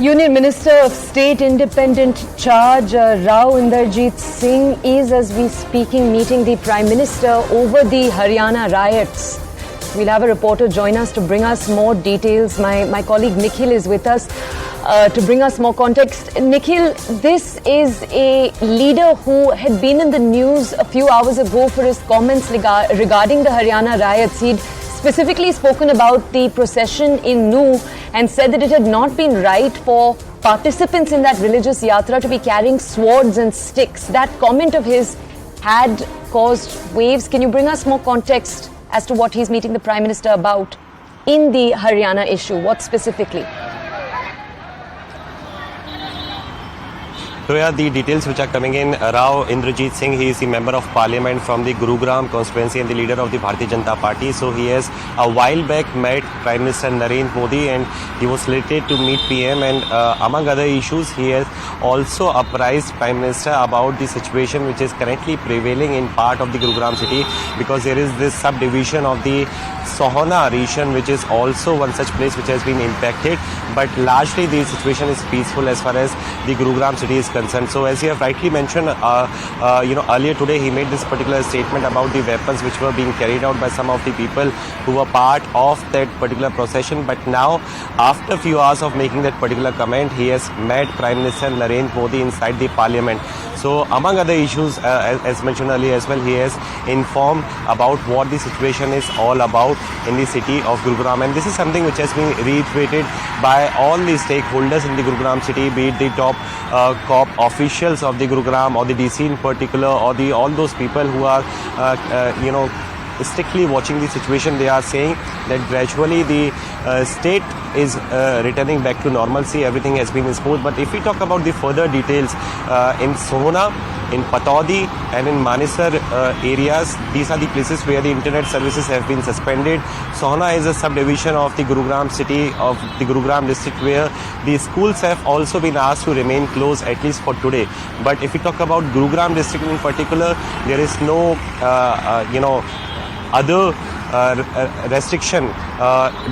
Union Minister of State Independent Charge Rao Inderjeet Singh is, as we speaking, meeting the Prime Minister over the Haryana riots. We'll have a reporter join us to bring us more details. My colleague Nikhil is with us to bring us more context. Nikhil, this is a leader who had been in the news a few hours ago for his comments regarding the Haryana riots. He'd specifically spoken about the procession in Nuh and said that it had not been right for participants in that religious yatra to be carrying swords and sticks. That comment of his had caused waves. Can you bring us more context as to what he's meeting the Prime Minister about in the Haryana issue? What specifically? So the details which are coming in, Rao Inderjeet Singh, he is the Member of Parliament from the Gurugram constituency and the leader of the Bharatiya Janata Party. So he has a while back met Prime Minister Narendra Modi and he was slated to meet PM, and among other issues he has also apprised Prime Minister about the situation which is currently prevailing in part of the Gurugram city, because there is this subdivision of the Sohna region which is also one such place which has been impacted, but largely the situation is peaceful as far as the Gurugram city is concerned. So as you have rightly mentioned, earlier today he made this particular statement about the weapons which were being carried out by some of the people who were part of that particular procession. But now, after a few hours of making that particular comment, he has met Prime Minister Narendra Modi inside the Parliament. So among other issues, as mentioned earlier as well, he has informed about what the situation is all about in the city of Gurugram, and this is something which has been reiterated by all the stakeholders in the Gurugram city, be it the top COP officials of the Gurugram or the DC in particular, or all those people who are strictly watching the situation. They are saying that gradually the state is returning back to normalcy. Everything has been smooth. But if we talk about the further details, in Sohna, in Pataudi and in Manesar areas, these are the places where the internet services have been suspended. Sohna is a subdivision of the Gurugram city, of the Gurugram district, where the schools have also been asked to remain closed at least for today. But if we talk about Gurugram district in particular, there is no other restriction,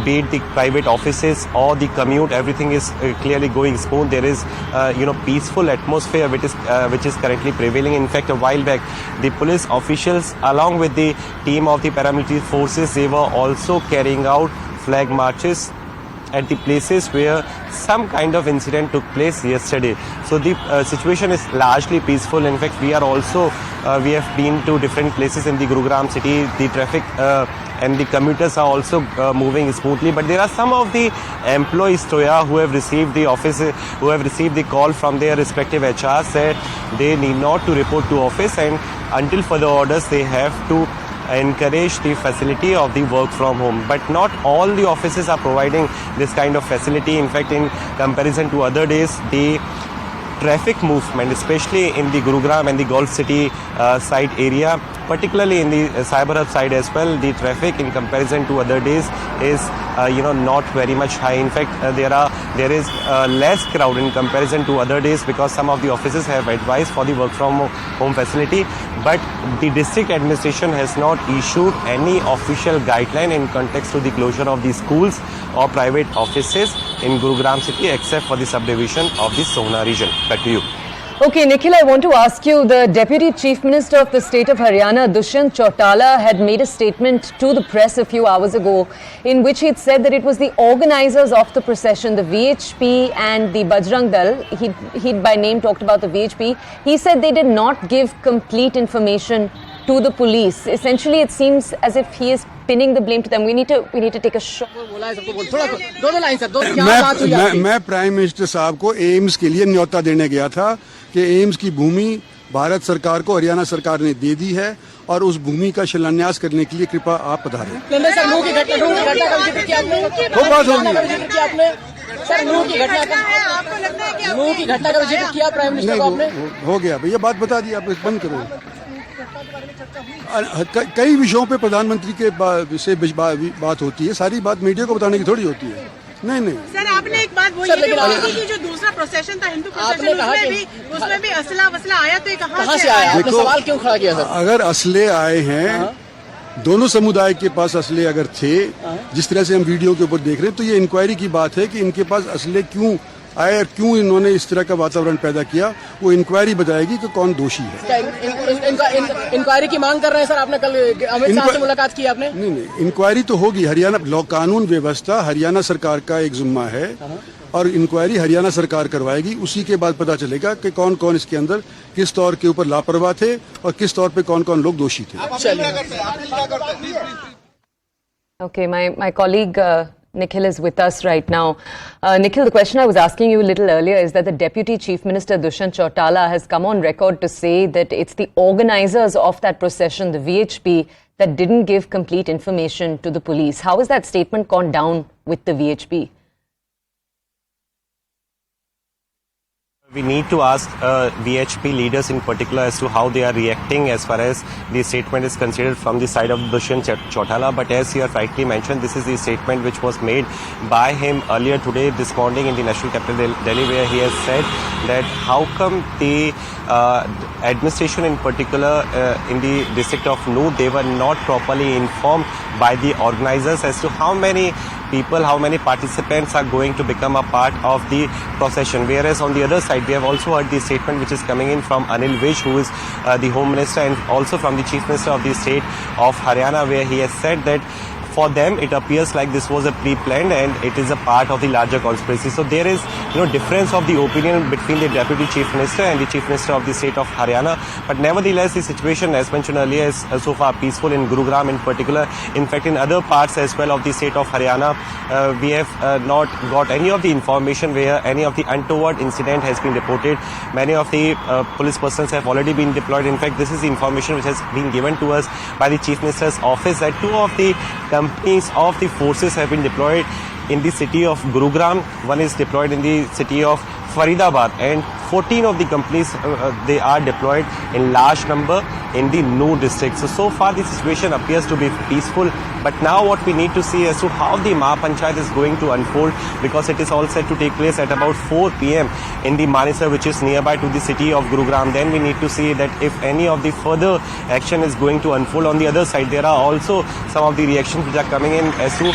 be it the private offices or the commute. Everything is clearly going smooth. There is peaceful atmosphere which is currently prevailing. In fact, a while back, the police officials along with the team of the paramilitary forces, they were also carrying out flag marches at the places where some kind of incident took place yesterday. So the situation is largely peaceful. In fact, we have been to different places in the Gurugram city. The traffic and the commuters are also moving smoothly. But there are some of the employees who have received the call from their respective HRs that they need not to report to office, and until further orders they have to encourage the facility of the work from home. But not all the offices are providing this kind of facility. In fact, in comparison to other days, the traffic movement, especially in the Gurugram and the Golf City side area, particularly in the Cyber Hub side as well, the traffic in comparison to other days is not very much high. In fact, there is less crowd in comparison to other days, because some of the offices have advised for the work from home facility, but the district administration has not issued any official guideline in context to the closure of the schools or private offices in Gurugram city, except for the subdivision of the Sohna region. Back to you. Okay, Nikhil, I want to ask you, the Deputy Chief Minister of the state of Haryana, Dushyant Chautala, had made a statement to the press a few hours ago in which he'd said that it was the organizers of the procession, the VHP and the Bajrang Dal. He'd by name talked about the VHP. He said they did not give complete information to the police. Essentially, it seems as if he is pinning the blame to them. We need to take a shot. मैं prime minister साहब को AIIMS के लिए न्योता देने गया था कि एम्स की भूमि भारत सरकार को हरियाणा सरकार ने दे दी है और उस भूमि का शिलान्यास करने के लिए कृपया आप पधारें। वो बात होगी। सर, नूह की घटना का जिक्र किया प्राइम मिनिस्टर को आपने? हो गया भैया, बात बता दी, आप बंद करो। कई विषयों पे प्रधानमंत्री के से बात होती है, सारी बात मीडिया को बताने की थोड़ी होती है। नहीं सर, आपने एक बात बोली कि जो दूसरा प्रोसेशन था, हिंदू प्रोसेशन, उसमें भी असला वसला आया, तो कहाँ से आया? आपने सवाल क्यों खड़ा किया सर? अगर असले आए हैं, दोनों समुदाय के पास असले अगर थे, जिस तरह से हम वीडियो के ऊपर देख रहे हैं, तो ये इंक्वायरी की बात है कि इनके पास असले क्यों आए और क्यों इन्होंने इस तरह का वातावरण पैदा किया, वो इंक्वायरी बताएगी कि कौन दोषी है। इंक्वायरी की मांग कर रहे हैं सर, आपने कल अमित शाह से मुलाकात की आपने? नहीं, इंक्वायरी तो होगी। हरियाणा लॉ कानून व्यवस्था हरियाणा सरकार का एक जिम्मा है और इंक्वायरी हरियाणा सरकार करवाएगी। उसी के बाद पता चलेगा कि कौन कौन इसके अंदर किस तौर के ऊपर लापरवाह थे और किस तौर पे कौन कौन लोग दोषी थे। Okay, my colleague Nikhil is with us right now. Nikhil, the question I was asking you a little earlier is that the Deputy Chief Minister Dushyant Chautala has come on record to say that it's the organisers of that procession, the VHP, that didn't give complete information to the police. How has that statement gone down with the VHP? We need to ask VHP leaders in particular as to how they are reacting as far as the statement is considered from the side of Dushyant Chautala. But as you have rightly mentioned, this is the statement which was made by him earlier today, this morning in the National Capital Delhi, where he has said that how come the administration in particular in the district of Nuh, they were not properly informed by the organizers as to how many people, how many participants are going to become a part of the procession. Whereas on the other side, we have also heard the statement which is coming in from Anil Vish, who is the Home Minister, and also from the Chief Minister of the state of Haryana, where he has said that for them it appears like this was a pre-planned and it is a part of the larger conspiracy. So there is difference of the opinion between the Deputy Chief Minister and the Chief Minister of the state of Haryana. But nevertheless, the situation, as mentioned earlier, is so far peaceful in Gurugram in particular. In fact, in other parts as well of the state of Haryana, we have not got any of the information where any of the untoward incident has been reported. Many of the police persons have already been deployed. In fact, this is the information which has been given to us by the Chief Minister's office, that 2 of the companies of the forces have been deployed in the city of Gurugram. One is deployed in the city of Faridabad, and 14 of the companies they are deployed in large number in the Nuh district. So far the situation appears to be peaceful, but now what we need to see as to how the Mahapanchayat is going to unfold, because it is all set to take place at about 4 p.m. in the Manesar, which is nearby to the city of Gurugram. Then we need to see that if any of the further action is going to unfold. On the other side, there are also some of the reactions which are coming in as to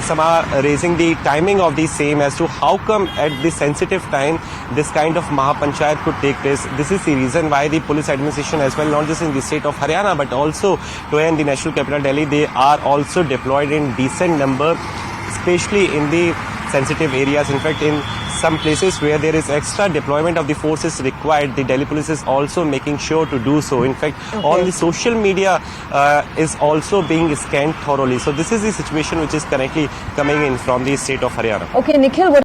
some are raising the timing of the same, as to how come at this sensitive time this kind of Mahapanchayat could take place. This is the reason why the police administration as well, not just in the state of Haryana but also here in the National Capital Delhi, they are also deployed in decent number, especially in the sensitive areas. In fact, in some places where there is extra deployment of the forces required, the Delhi police is also making sure to do so. In fact, all the social media is also being scanned thoroughly. So this is the situation which is currently coming in from the state of Haryana. Okay, Nikhil, what